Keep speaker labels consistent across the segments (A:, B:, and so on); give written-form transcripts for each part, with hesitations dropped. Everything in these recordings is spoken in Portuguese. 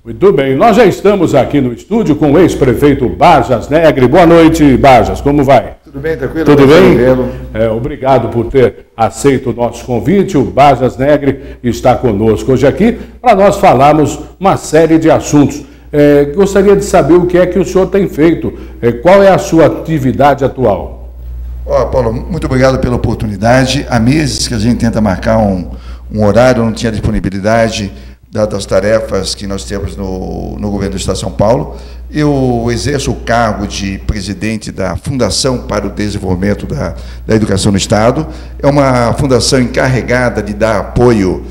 A: Muito bem, nós já estamos aqui no estúdio com o ex-prefeito Bajas Negre. Boa noite, Bajas, como vai?
B: Tudo bem, tranquilo?
A: Tudo bem? Obrigado por ter aceito o nosso convite. O Bajas Negre está conosco hoje aqui para nós falarmos uma série de assuntos. Gostaria de saber o que é que o senhor tem feito, qual é a sua atividade atual?
B: Paulo, muito obrigado pela oportunidade. Há meses que a gente tenta marcar um horário, não tinha disponibilidade, dadas as tarefas que nós temos no governo do Estado de São Paulo. Eu exerço o cargo de presidente da Fundação para o Desenvolvimento da Educação no Estado. É uma fundação encarregada de dar apoio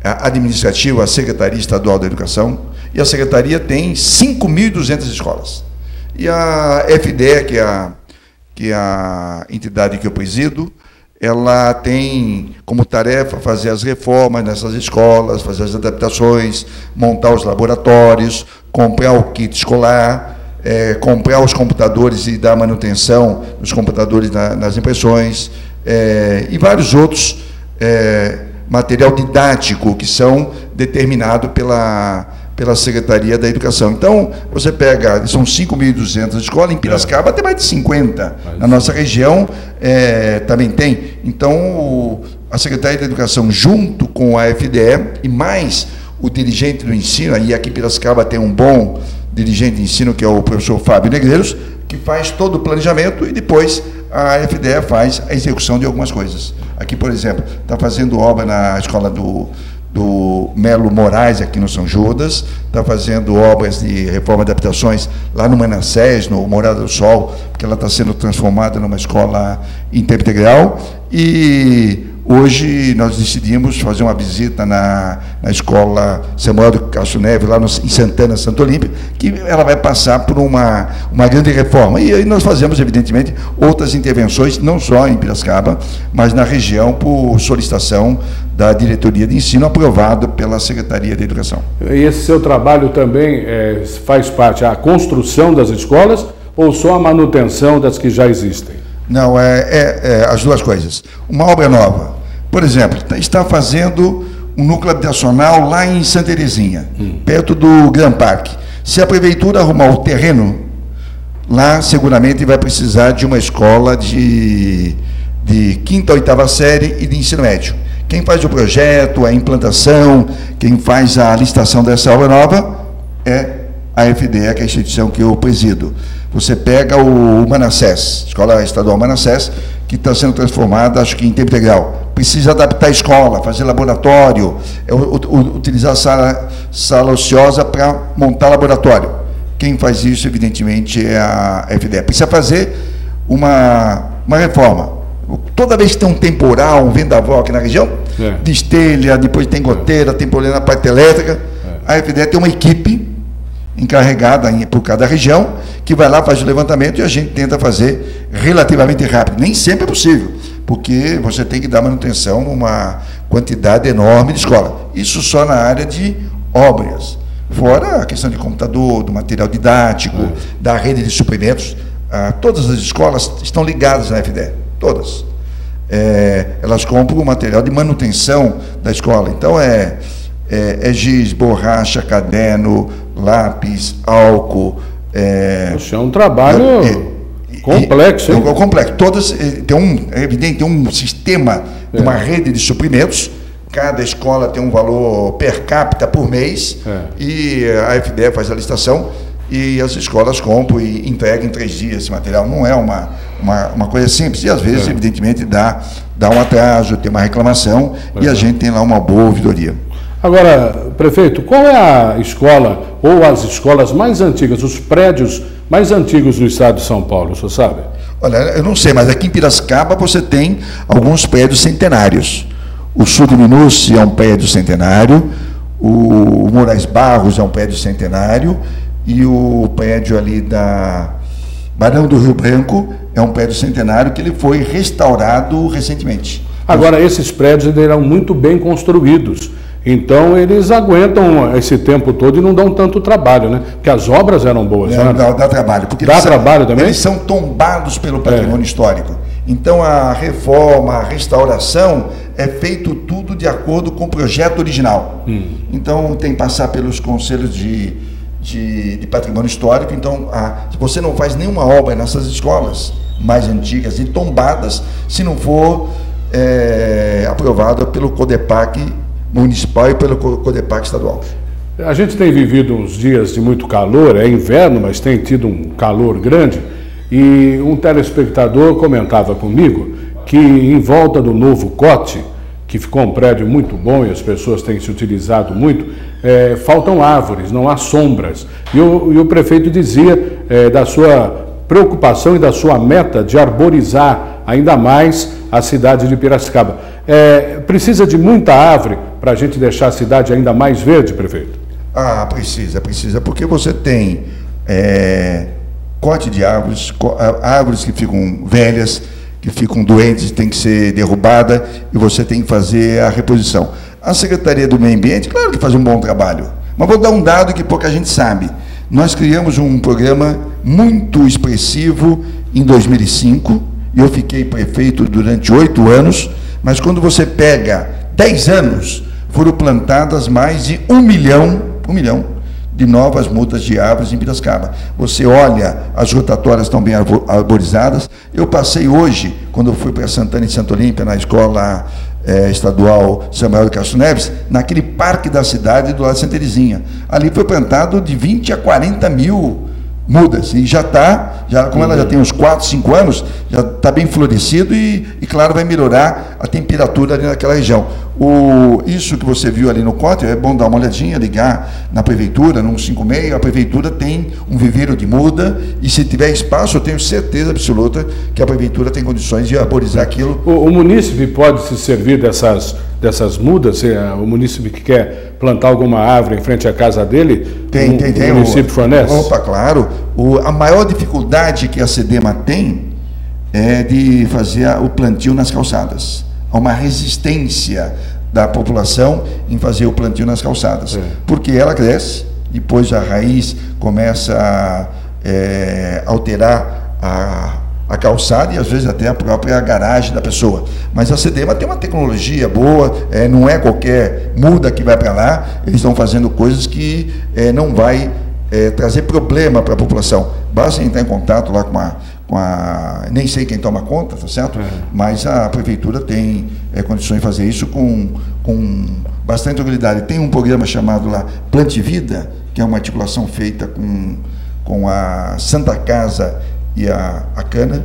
B: administrativo à Secretaria Estadual da Educação, e a Secretaria tem 5.200 escolas. E a FDE, que é a entidade que eu presido, ela tem como tarefa fazer as reformas nessas escolas, fazer as adaptações, montar os laboratórios, comprar o kit escolar, comprar os computadores e dar manutenção dos computadores nas impressões, e vários outros material didático que são determinados pela Secretaria da Educação. Então, você pega, são 5.200 escolas, em Piracicaba tem mais de 50, na nossa região também tem. Então, a Secretaria da Educação, junto com a FDE, e mais o dirigente do ensino, e aqui em Piracicaba tem um bom dirigente de ensino, que é o professor Fábio Negreiros, que faz todo o planejamento, e depois a FDE faz a execução de algumas coisas. Aqui, por exemplo, está fazendo obra na escola do Melo Moraes, aqui no São Judas, está fazendo obras de reforma e adaptações lá no Manassés, no Morada do Sol, porque ela está sendo transformada numa escola em tempo integral, e hoje nós decidimos fazer uma visita na escola Samuel do Castro Neves, lá em Santana, Santo Olímpio, que ela vai passar por uma grande reforma. E aí nós fazemos, evidentemente, outras intervenções, não só em Piracicaba, mas na região, por solicitação da Diretoria de Ensino, aprovado pela Secretaria de Educação.
A: E esse seu trabalho também faz parte da construção das escolas ou só a manutenção das que já existem?
B: Não, as duas coisas. Uma obra nova, por exemplo, está fazendo um núcleo habitacional lá em Santa Terezinha, perto do Gran Parque. Se a prefeitura arrumar o terreno, lá seguramente vai precisar de uma escola de 5ª a 8ª série e de ensino médio. Quem faz o projeto, a implantação, quem faz a licitação dessa obra nova é a FDE, que é a instituição que eu presido. Você pega o Manassés, Escola Estadual Manassés, que está sendo transformada, acho que em tempo integral. Precisa adaptar a escola, fazer laboratório, utilizar a sala ociosa para montar laboratório. Quem faz isso, evidentemente, é a FDE. Precisa fazer uma reforma. Toda vez que tem um temporal, um vendaval aqui na região, destelha, depois tem goteira, tem problema na parte elétrica, a FDE tem uma equipe encarregada por cada região, que vai lá, faz o levantamento e a gente tenta fazer relativamente rápido. Nem sempre é possível, porque você tem que dar manutenção numa quantidade enorme de escola. Isso só na área de obras. Fora a questão de computador, do material didático, da rede de suprimentos. Todas as escolas estão ligadas na FDE, todas. Elas compram o material de manutenção da escola. Então, giz, borracha, caderno, lápis, álcool.
A: Poxa, é um trabalho complexo, hein?
B: Complexo. Todas é evidente, tem um sistema, uma rede de suprimentos. Cada escola tem um valor per capita por mês, e a FDE faz a licitação e as escolas compram e entregam em 3 dias esse material. Não é uma coisa simples, e às vezes, evidentemente, dá um atraso, tem uma reclamação, e a gente tem lá uma boa ouvidoria.
A: Agora, prefeito, qual é a escola ou as escolas mais antigas, os prédios mais antigos do estado de São Paulo, o senhor sabe?
B: Olha, eu não sei, mas aqui em Piracicaba você tem alguns prédios centenários. O Sul de Minuce é um prédio centenário, o Moraes Barros é um prédio centenário, e o prédio ali da Barão do Rio Branco é um prédio centenário que ele foi restaurado recentemente.
A: Agora, esses prédios eram muito bem construídos. Então, eles aguentam esse tempo todo e não dão tanto trabalho, né? Porque as obras eram boas, né?
B: Dá trabalho. Porque
A: dá trabalho também?
B: Eles são tombados pelo patrimônio histórico. Então, a reforma, a restauração, é feito tudo de acordo com o projeto original. Então, tem que passar pelos conselhos de patrimônio histórico. Então, você não faz nenhuma obra nessas escolas mais antigas e tombadas se não for aprovada pelo CODEPAC municipal e pelo CODEPAC estadual.
A: A gente tem vivido uns dias de muito calor, é inverno, mas tem tido um calor grande, e um telespectador comentava comigo que em volta do novo COT, que ficou um prédio muito bom e as pessoas têm se utilizado muito, faltam árvores, não há sombras. E o prefeito dizia da sua preocupação e da sua meta de arborizar ainda mais a cidade de Piracicaba. Precisa de muita árvore para a gente deixar a cidade ainda mais verde, prefeito?
B: Precisa, porque você tem corte de árvores, árvores que ficam velhas, que ficam doentes, tem que ser derrubada e você tem que fazer a reposição. A Secretaria do Meio Ambiente, claro que faz um bom trabalho, mas vou dar um dado que pouca gente sabe. Nós criamos um programa muito expressivo em 2005, e eu fiquei prefeito durante 8 anos, mas quando você pega 10 anos, foram plantadas mais de 1 milhão de novas mudas de árvores em Piracicaba. Você olha, as rotatórias estão bem arborizadas. Eu passei hoje, quando eu fui para Santana e Santo Olímpia, na escola estadual Samuel de Castro Neves, naquele parque da cidade do lado de Santa Terezinha. Ali foi plantado de 20 a 40 mil mudas, e como ela já tem uns 4, 5 anos, já está bem florescido e, claro, vai melhorar a temperatura ali naquela região. Isso que você viu ali no COT, é bom dar uma olhadinha, ligar na prefeitura, no 156, a prefeitura tem um viveiro de muda, e se tiver espaço, eu tenho certeza absoluta que a prefeitura tem condições de arborizar aquilo.
A: O munícipe pode se servir dessas mudas? O munícipe que quer plantar alguma árvore em frente à casa dele,
B: tem.
A: O município fornece?
B: Opa, claro. A maior dificuldade que a SEDEMA tem é de fazer o plantio nas calçadas. Há uma resistência da população em fazer o plantio nas calçadas, porque ela cresce, depois a raiz começa a alterar a calçada e às vezes até a própria garagem da pessoa. Mas a SEDEMA tem uma tecnologia boa, não é qualquer muda que vai para lá, eles estão fazendo coisas que não vai trazer problema para a população. Basta entrar em contato lá com a nem sei quem toma conta, tá certo? Mas a prefeitura tem condições de fazer isso com bastante tranquilidade. Tem um programa chamado lá Plante Vida, que é uma articulação feita com a Santa Casa e a Cana.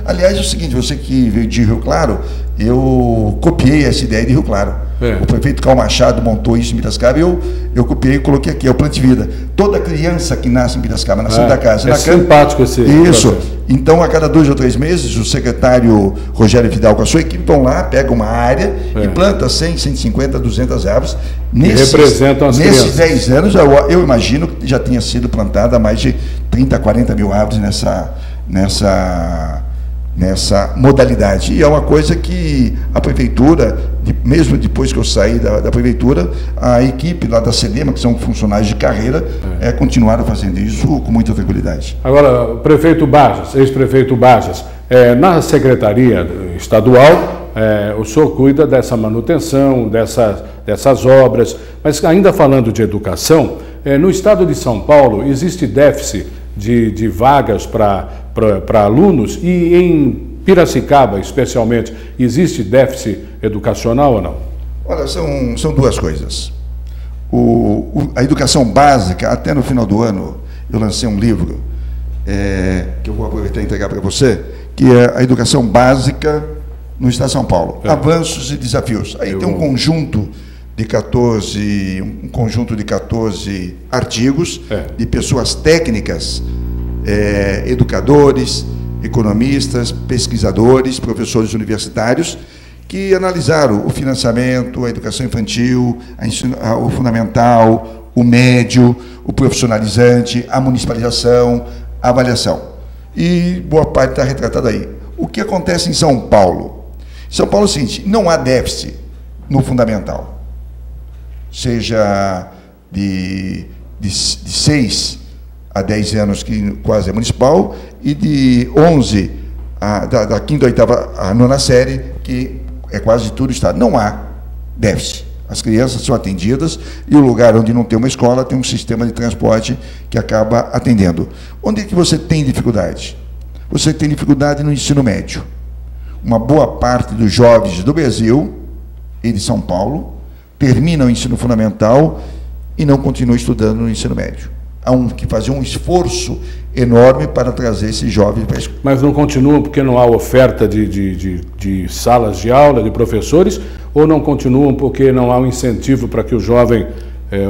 B: Aliás, é o seguinte, você que veio de Rio Claro, eu copiei essa ideia de Rio Claro. O prefeito Cal Machado montou isso em Piracicaba, eu copiei e coloquei aqui, é o Plante Vida. Toda criança que nasce em Piracicaba, na Santa Casa.
A: É simpático esse
B: Isso.
A: processo.
B: Então, a cada 2 ou 3 meses, o secretário Rogério Vidal com a sua equipe vão lá, pega uma área e planta 100, 150, 200 árvores.
A: Representam as crianças.
B: Nesses 10 anos, eu imagino que já tinha sido plantada mais de 30, 40 mil árvores nessa modalidade. E é uma coisa que a prefeitura, mesmo depois que eu saí da prefeitura, a equipe lá da SEDEMA, que são funcionários de carreira, continuaram fazendo isso com muita tranquilidade.
A: Agora, prefeito Bajas, ex-prefeito Bajas, na Secretaria Estadual, o senhor cuida dessa manutenção, dessas obras, mas ainda falando de educação, no estado de São Paulo existe déficit de vagas para alunos, e em Piracicaba, especialmente, existe déficit educacional ou não?
B: Olha, são duas coisas. A educação básica, até no final do ano, eu lancei um livro, que eu vou aproveitar e entregar para você, que é a educação básica no Estado de São Paulo. Avanços e desafios. Aí tem um conjunto de 14 artigos de pessoas técnicas, educadores, economistas, pesquisadores, professores universitários, que analisaram o financiamento, a educação infantil, o fundamental, o médio, o profissionalizante, a municipalização, a avaliação. E boa parte está retratada aí. O que acontece em São Paulo? Em São Paulo é o seguinte, não há déficit no fundamental. Seja de 6 a 10 anos, que quase é municipal, e de 11, da 5ª, 8ª à 9ª série, que é quase tudo Estado. Não há déficit. As crianças são atendidas e o lugar onde não tem uma escola tem um sistema de transporte que acaba atendendo. Onde é que você tem dificuldade? Você tem dificuldade no ensino médio. Uma boa parte dos jovens do Brasil e de São Paulo terminam o ensino fundamental e não continuam estudando no ensino médio. Há que fazer um esforço enorme para trazer esses jovens para a escola.
A: Mas não continuam porque não há oferta de salas de aula, de professores, ou não continuam porque não há um incentivo para que o jovem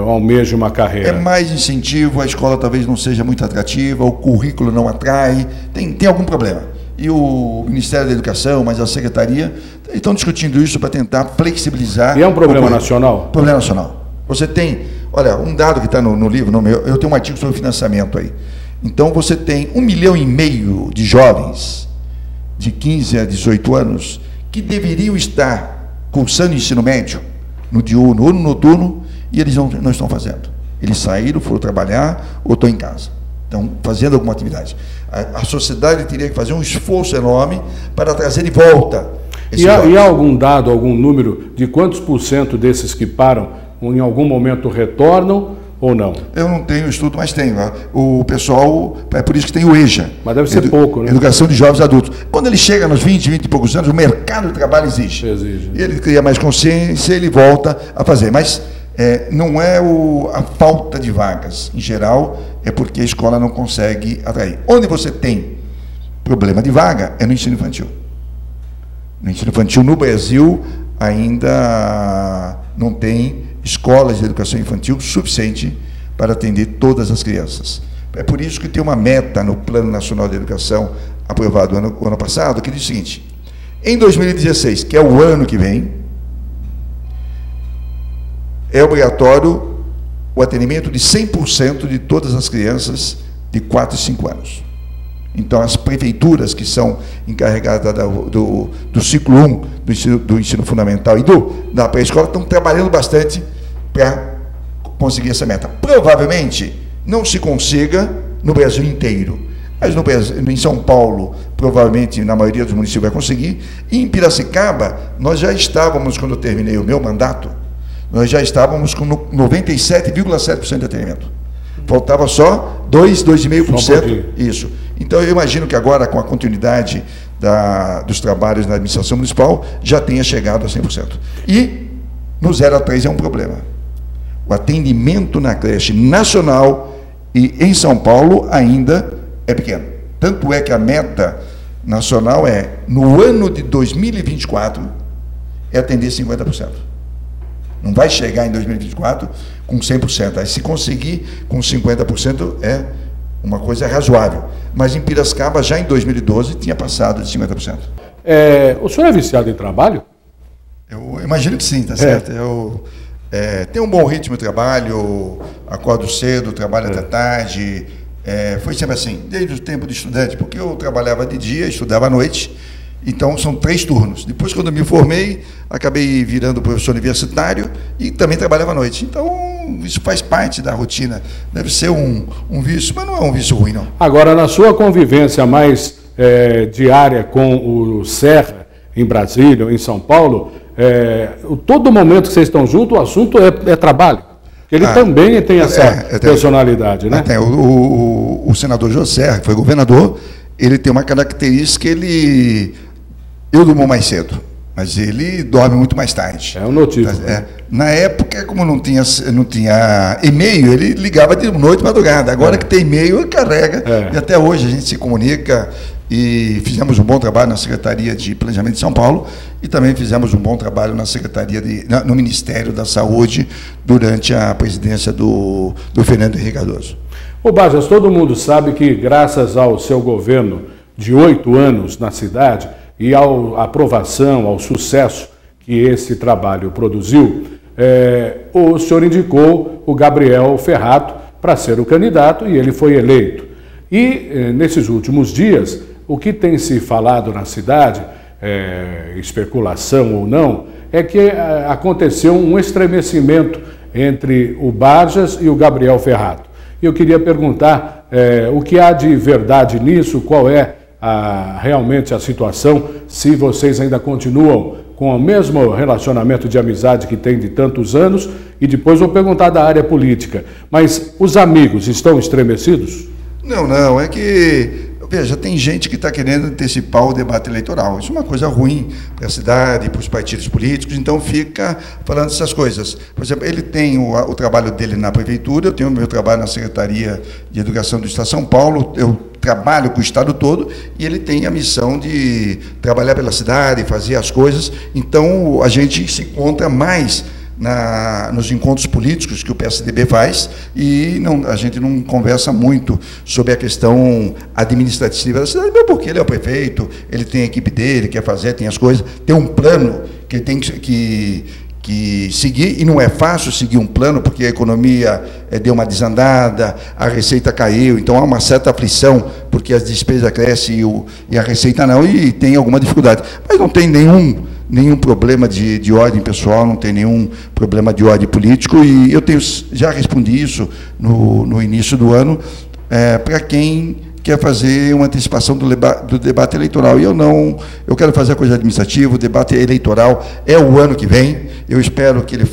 A: almeje uma carreira?
B: É mais incentivo, a escola talvez não seja muito atrativa, o currículo não atrai, tem algum problema. E o Ministério da Educação, mas a Secretaria, estão discutindo isso para tentar flexibilizar.
A: E é um problema nacional?
B: Problema nacional. Você tem, olha, um dado que está no livro, eu tenho um artigo sobre financiamento aí. Então, você tem 1,5 milhão de jovens de 15 a 18 anos que deveriam estar cursando ensino médio no diurno ou no noturno e eles não estão fazendo. Eles saíram, foram trabalhar ou estão em casa. Estão fazendo alguma atividade. A sociedade teria que fazer um esforço enorme para trazer de volta esse
A: e há algum dado, algum número de quantos % desses que param em algum momento retornam ou não?
B: Eu não tenho estudo, mas tenho. O pessoal, é por isso que tem o EJA.
A: Mas deve ser pouco, né?
B: Educação de Jovens Adultos. Quando ele chega nos 20 e poucos anos, o mercado de trabalho exige. E ele cria mais consciência, ele volta a fazer. Mas não é a falta de vagas. Em geral, é porque a escola não consegue atrair. Onde você tem problema de vaga é no ensino infantil. No ensino infantil, no Brasil, ainda não tem escolas de educação infantil suficiente para atender todas as crianças. É por isso que tem uma meta no Plano Nacional de Educação, aprovado o ano passado, que diz o seguinte: em 2016, que é o ano que vem, é obrigatório o atendimento de 100% de todas as crianças de 4 e 5 anos. Então, as prefeituras que são encarregadas do ciclo 1 do ensino fundamental e da pré-escola estão trabalhando bastante para conseguir essa meta. Provavelmente não se consiga no Brasil inteiro, mas em São Paulo, provavelmente na maioria dos municípios vai conseguir. E em Piracicaba, nós já estávamos, quando eu terminei o meu mandato, nós já estávamos com 97,7% de atendimento. Faltava só 2,5%. Isso. Então, eu imagino que agora, com a continuidade dos trabalhos na administração municipal, já tenha chegado a 100%. E no 0 a 3 é um problema. O atendimento na creche nacional e em São Paulo ainda é pequeno. Tanto é que a meta nacional no ano de 2024, é atender 50%. Não vai chegar em 2024 com 100%. Aí, se conseguir com 50%, é uma coisa razoável. Mas em Piracicaba, já em 2012, tinha passado de 50%.
A: O senhor é viciado em trabalho?
B: Eu imagino que sim, tá certo. Eu tenho um bom ritmo de trabalho, acordo cedo, trabalho até tarde. Foi sempre assim, desde o tempo de estudante, porque eu trabalhava de dia, estudava à noite. Então, são 3 turnos. Depois, quando eu me formei, acabei virando professor universitário e também trabalhava à noite. Então, isso faz parte da rotina. Deve ser um vício, mas não é um vício ruim, não.
A: Agora, na sua convivência mais diária com o Serra, em Brasília, ou em São Paulo, todo momento que vocês estão juntos, o assunto é trabalho. Ele também tem essa personalidade, né?
B: O senador José, que foi governador, ele tem uma característica, eu durmo mais cedo, mas ele dorme muito mais tarde.
A: É um notícia.
B: Na época, como não tinha e-mail, ele ligava de noite e madrugada. Agora que tem e-mail, ele carrega. E até hoje a gente se comunica e fizemos um bom trabalho na Secretaria de Planejamento de São Paulo e também fizemos um bom trabalho na Secretaria no Ministério da Saúde durante a presidência do Fernando Henrique Cardoso.
A: Bajas, todo mundo sabe que graças ao seu governo de 8 anos na cidade e à aprovação, ao sucesso que esse trabalho produziu, o senhor indicou o Gabriel Ferrato para ser o candidato e ele foi eleito. E nesses últimos dias, o que tem se falado na cidade, especulação ou não, é que aconteceu um estremecimento entre o Bajas e o Gabriel Ferrato. Eu queria perguntar o que há de verdade nisso, qual é realmente a situação, se vocês ainda continuam com o mesmo relacionamento de amizade que tem de tantos anos, e depois vou perguntar da área política. Mas os amigos estão estremecidos?
B: Não, é que, veja, tem gente que está querendo antecipar o debate eleitoral. Isso é uma coisa ruim para a cidade, para os partidos políticos, então fica falando essas coisas. Por exemplo, ele tem o trabalho dele na prefeitura, eu tenho o meu trabalho na Secretaria de Educação do Estado de São Paulo, eu trabalho com o Estado todo, e ele tem a missão de trabalhar pela cidade, fazer as coisas, então a gente se encontra mais nos encontros políticos que o PSDB faz, e a gente não conversa muito sobre a questão administrativa da cidade, porque ele é o prefeito, ele tem a equipe dele, quer fazer, tem as coisas, tem um plano que ele tem que seguir, e não é fácil seguir um plano, porque a economia deu uma desandada, a receita caiu, então há uma certa aflição, porque as despesas crescem e a receita não, e tem alguma dificuldade. Mas não tem nenhum problema de ordem pessoal, não tem nenhum problema de ordem político, e eu já respondi isso no início do ano, para quem quer fazer uma antecipação do debate eleitoral. E eu quero fazer a coisa administrativa, o debate eleitoral é o ano que vem, eu espero que ele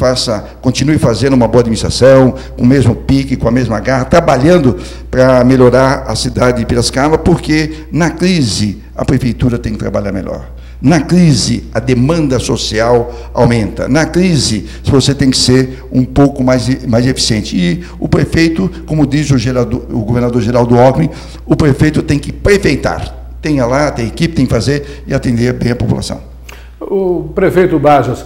B: continue fazendo uma boa administração, com o mesmo pique, com a mesma garra, trabalhando para melhorar a cidade de Piracicaba, porque na crise a prefeitura tem que trabalhar melhor. Na crise, a demanda social aumenta. Na crise, você tem que ser um pouco mais eficiente. E o prefeito, como diz o governador Geraldo Alckmin, o prefeito tem que prefeitar. Tem equipe, tem que fazer e atender bem a população.
A: O prefeito Bajas,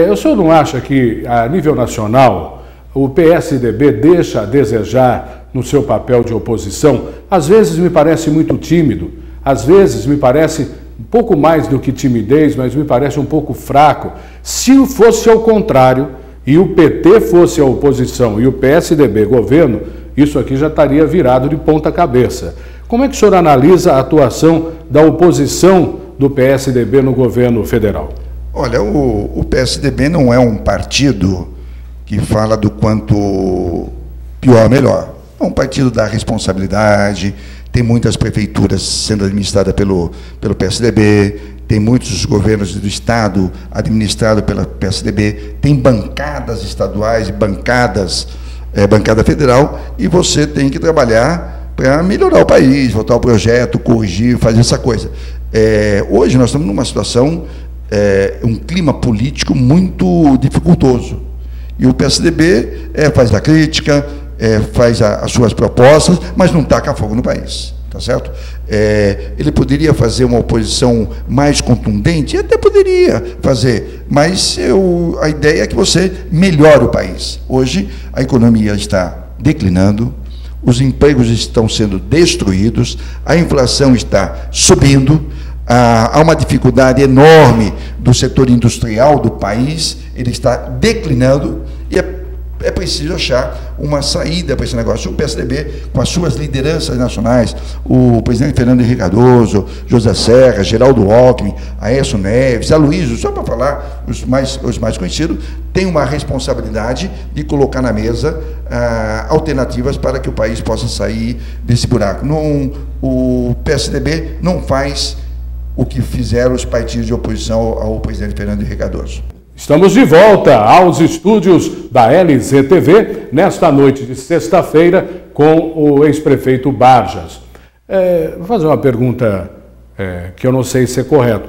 A: o senhor não acha que, a nível nacional, o PSDB deixa a desejar no seu papel de oposição? Às vezes me parece muito tímido, às vezes me parece um pouco mais do que timidez, mas me parece um pouco fraco. Se fosse ao contrário, e o PT fosse a oposição e o PSDB governo, isso aqui já estaria virado de ponta cabeça. Como é que o senhor analisa a atuação da oposição do PSDB no governo federal?
B: Olha, o PSDB não é um partido que fala do quanto pior, melhor. É um partido da responsabilidade. Tem muitas prefeituras sendo administradas pelo PSDB, tem muitos governos do Estado administrados pela PSDB, tem bancadas estaduais, bancada federal, e você tem que trabalhar para melhorar o país, votar o projeto, corrigir, fazer essa coisa. Hoje nós estamos numa situação, um clima político muito dificultoso, e o PSDB faz a crítica, faz as suas propostas, mas não taca fogo no país, tá certo? Ele poderia fazer uma oposição mais contundente, até poderia fazer, mas a ideia é que você melhore o país. Hoje, a economia está declinando, os empregos estão sendo destruídos, a inflação está subindo, há uma dificuldade enorme do setor industrial do país, ele está declinando, e é preciso achar uma saída para esse negócio. O PSDB, com as suas lideranças nacionais, o presidente Fernando Henrique Cardoso, José Serra, Geraldo Alckmin, Aécio Neves, Aloysio, só para falar os mais conhecidos, tem uma responsabilidade de colocar na mesa alternativas para que o país possa sair desse buraco. O PSDB não faz o que fizeram os partidos de oposição ao presidente Fernando Henrique Cardoso.
A: Estamos de volta aos estúdios da LZTV, nesta noite de sexta-feira, com o ex-prefeito Bajas. Vou fazer uma pergunta que eu não sei se é correto.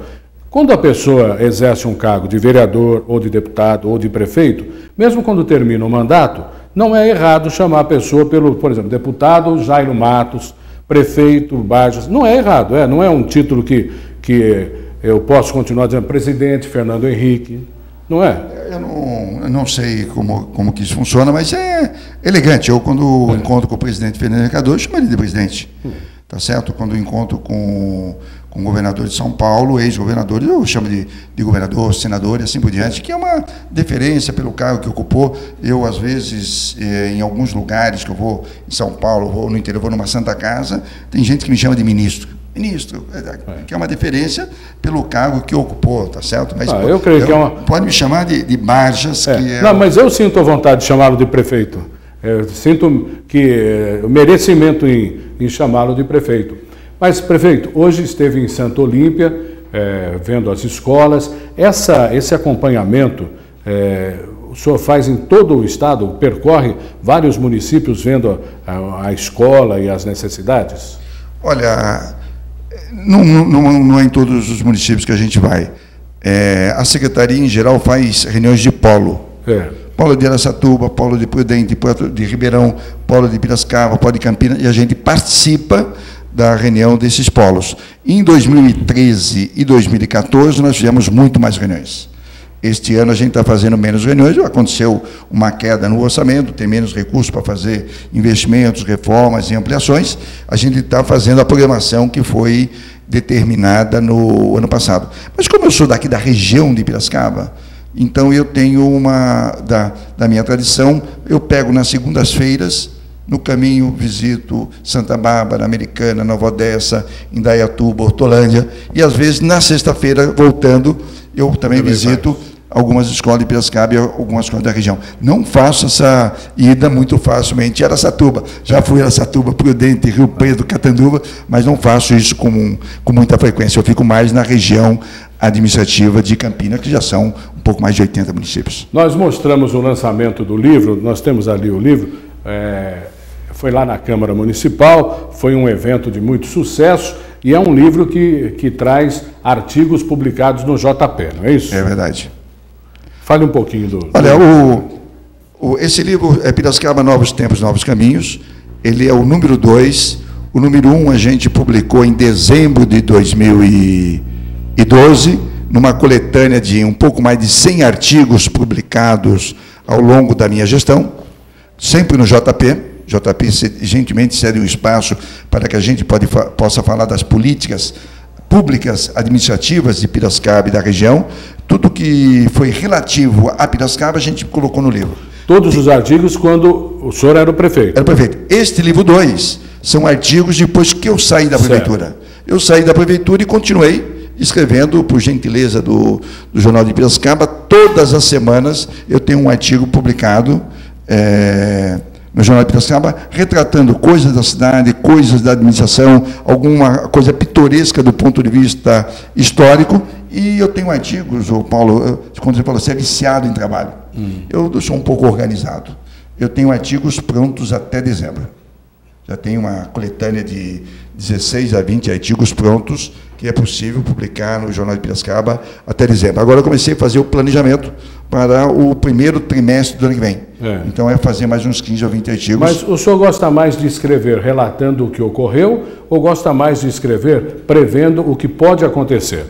A: Quando a pessoa exerce um cargo de vereador, ou de deputado, ou de prefeito, mesmo quando termina o mandato, não é errado chamar a pessoa por exemplo, deputado Jairo Matos, prefeito Bajas. Não é errado, não é um título que eu posso continuar dizendo presidente Fernando Henrique. Não é?
B: Eu não sei como que isso funciona, mas é elegante. Eu, quando encontro com o presidente Fernando Henrique Cardoso, chamo ele de presidente. Tá certo? Quando encontro com o governador de São Paulo, ex-governador, eu chamo de governador, senador e assim por diante, que é uma deferência pelo cargo que ocupou. Eu, às vezes, em alguns lugares que eu vou, em São Paulo, vou no interior, vou numa Santa Casa, tem gente que me chama de ministro, que é uma deferência pelo cargo que ocupou, tá certo? Mas
A: eu creio que é uma...
B: Pode me chamar de Bajas, que é...
A: Não, mas eu sinto a vontade de chamá-lo de prefeito. Eu sinto que o merecimento em chamá-lo de prefeito. Mas, prefeito, hoje esteve em Santa Olímpia vendo as escolas. Esse acompanhamento o senhor faz em todo o estado, percorre vários municípios vendo a escola e as necessidades?
B: Olha, não é em todos os municípios que a gente vai. A Secretaria, em geral, faz reuniões de polo. Polo de Araçatuba, polo de Prudente, polo de Ribeirão, polo de Piracicaba, polo de Campinas, e a gente participa da reunião desses polos. Em 2013 e 2014, nós fizemos muito mais reuniões. Este ano a gente está fazendo menos reuniões, aconteceu uma queda no orçamento, tem menos recursos para fazer investimentos, reformas e ampliações. A gente está fazendo a programação que foi determinada no ano passado. Mas como eu sou daqui da região de Piracicaba, então eu tenho da minha tradição, eu pego nas segundas-feiras, no caminho visito Santa Bárbara, Americana, Nova Odessa, Indaiatuba, Hortolândia, e às vezes na sexta-feira, voltando, eu também visito algumas escolas de Piracicaba e algumas escolas da região. Não faço essa ida muito facilmente. Araçatuba, já fui a Araçatuba, Prudente, Rio Preto, Catanduva, mas não faço isso com muita frequência. Eu fico mais na região administrativa de Campinas, que já são um pouco mais de 80 municípios.
A: Nós mostramos o lançamento do livro, nós temos ali o livro, foi lá na Câmara Municipal, foi um evento de muito sucesso, e é um livro que traz artigos publicados no JP, não é isso?
B: É verdade.
A: Fale um pouquinho do...
B: Olha, esse livro é Piracicaba, Novos Tempos, Novos Caminhos. Ele é o número 2. O número 1 a gente publicou em dezembro de 2012, numa coletânea de um pouco mais de 100 artigos publicados ao longo da minha gestão, sempre no JP. JP gentilmente cede um espaço para que a gente possa falar das políticas públicas administrativas de Piracicaba e da região. Tudo que foi relativo a Piracicaba a gente colocou no livro.
A: Todos os artigos quando o senhor era o prefeito.
B: Era o prefeito. Este livro 2 são artigos depois que eu saí da prefeitura. Certo. Eu saí da prefeitura e continuei escrevendo, por gentileza do Jornal de Piracicaba. Todas as semanas eu tenho um artigo publicado no Jornal de Piracicaba, retratando coisas da cidade, coisas da administração, alguma coisa pitoresca do ponto de vista histórico. E eu tenho artigos, Paulo, quando você fala, você é viciado em trabalho. Eu sou um pouco organizado. Eu tenho artigos prontos até dezembro. Já tenho uma coletânea de 16 a 20 artigos prontos, que é possível publicar no Jornal de Piracicaba até dezembro. Agora eu comecei a fazer o planejamento para o primeiro trimestre do ano que vem. Então é fazer mais uns 15 ou 20 artigos.
A: Mas o senhor gosta mais de escrever relatando o que ocorreu ou gosta mais de escrever prevendo o que pode acontecer?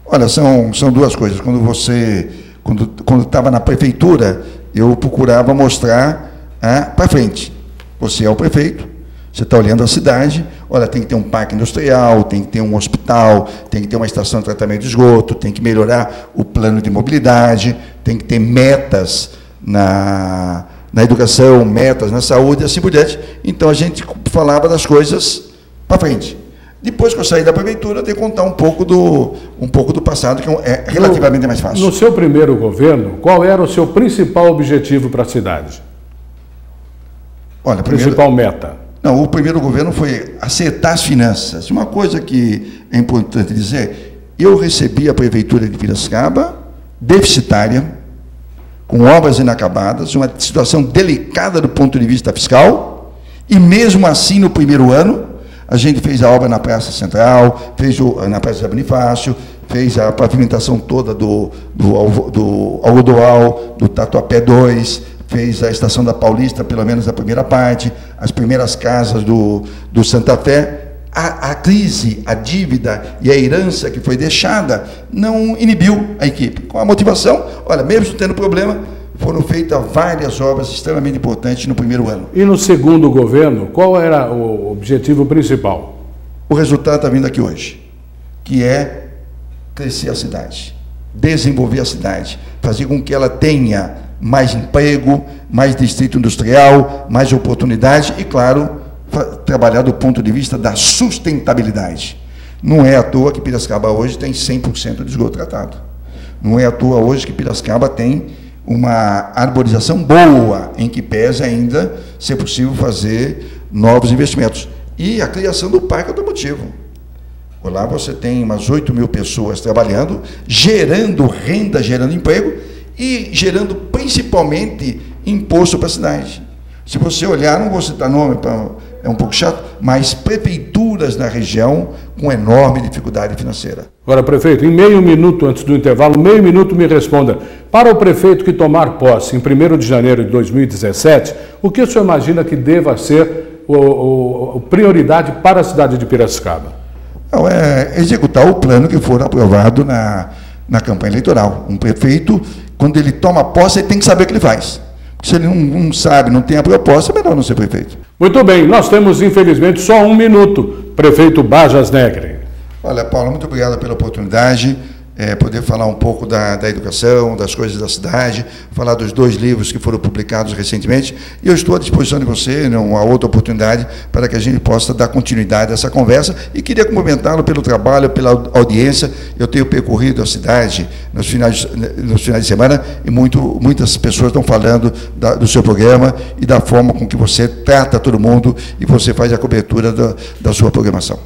B: Olha, são duas coisas. Quando estava na prefeitura, eu procurava mostrar para frente. Você é o prefeito, você está olhando a cidade, olha, tem que ter um parque industrial, tem que ter um hospital, tem que ter uma estação de tratamento de esgoto, tem que melhorar o plano de mobilidade, tem que ter metas na educação, metas na saúde, e assim por diante. Então, a gente falava das coisas para frente. Depois que eu saí da prefeitura, eu tenho que contar um pouco do passado, que é relativamente mais fácil.
A: No seu primeiro governo, qual era o seu principal objetivo para a cidade?
B: Olha,
A: principal meta?
B: Não, o primeiro governo foi acertar as finanças. Uma coisa que é importante dizer, eu recebi a prefeitura de Piracicaba deficitária, com obras inacabadas, uma situação delicada do ponto de vista fiscal, e mesmo assim, no primeiro ano, a gente fez a obra na Praça Central, fez na Praça de Bonifácio, fez a pavimentação toda do Algodoal, do Tatuapé 2, fez a Estação da Paulista, pelo menos a primeira parte, as primeiras casas do Santa Fé. A crise, a dívida e a herança que foi deixada não inibiu a equipe. Com a motivação, olha, mesmo tendo problema, foram feitas várias obras extremamente importantes no primeiro ano.
A: E no segundo governo, qual era o objetivo principal?
B: O resultado está vindo aqui hoje, que é crescer a cidade, desenvolver a cidade, fazer com que ela tenha mais emprego, mais distrito industrial, mais oportunidade e, claro, trabalhar do ponto de vista da sustentabilidade. Não é à toa que Piracicaba hoje tem 100% de esgoto tratado. Não é à toa hoje que Piracicaba tem uma arborização boa, em que pese ainda ser possível fazer novos investimentos. E a criação do parque automotivo. Lá você tem umas 8 mil pessoas trabalhando, gerando renda, gerando emprego e gerando principalmente imposto para a cidade. Se você olhar, não vou citar nome, é um pouco chato, mas prefeituras na região com enorme dificuldade financeira.
A: Agora, prefeito, em meio minuto antes do intervalo, meio minuto me responda. Para o prefeito que tomar posse em 1º de janeiro de 2017, o que o senhor imagina que deva ser a prioridade para a cidade de Piracicaba?
B: Não, é executar o plano que for aprovado na campanha eleitoral. Um prefeito, quando ele toma posse, ele tem que saber o que ele faz. Se ele não sabe, não tem a proposta, é melhor não ser prefeito.
A: Muito bem, nós temos infelizmente só 1 minuto. Prefeito Bajas Negri.
B: Olha, Paulo, muito obrigado pela oportunidade. Poder falar um pouco da educação, das coisas da cidade, falar dos 2 livros que foram publicados recentemente. E eu estou à disposição de você, numa outra oportunidade, para que a gente possa dar continuidade a essa conversa. E queria cumprimentá-lo pelo trabalho, pela audiência. Eu tenho percorrido a cidade nos finais de semana e muitas pessoas estão falando do seu programa e da forma com que você trata todo mundo e você faz a cobertura da sua programação.